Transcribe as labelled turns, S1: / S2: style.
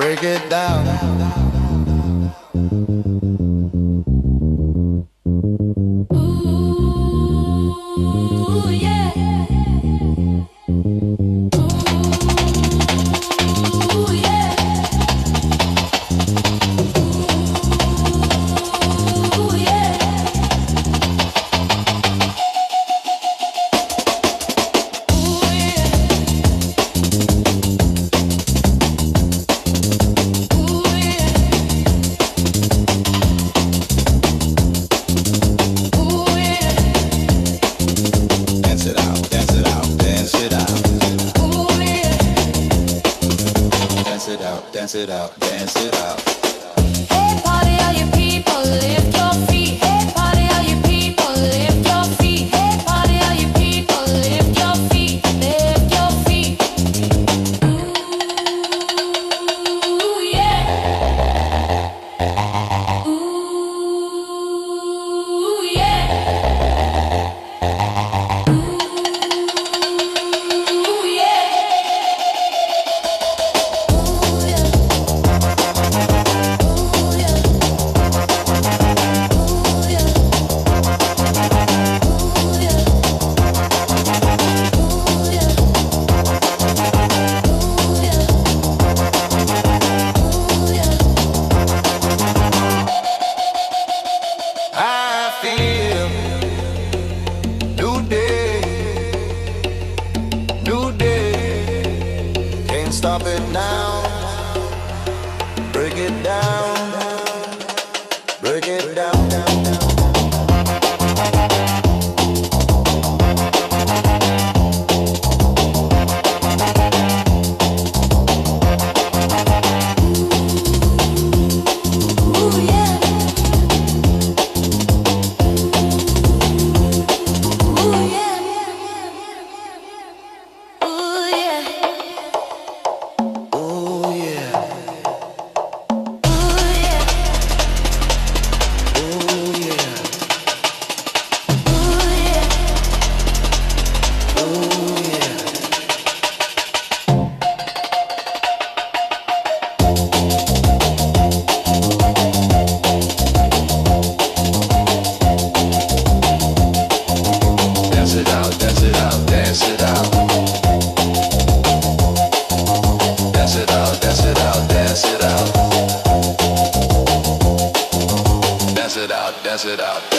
S1: break it down. Ooh, yeah. Ooh, yeah. Ooh, yeah. Dance it out, dance it out. Hey, party, all you people, lift your feet. Hey, party, all you people, lift your feet. Hey, party, all you people, lift your feet, lift your feet. Ooh, yeah. Ooh, yeah. Ooh, yeah. Stop it now, break it down, break it down, down, down. Ooh, yeah. Ooh, yeah. Ooh, yeah. Dance it out, dance it out, dance it out. Dance it out, dance it out, dance it out. Dance it out, dance it out.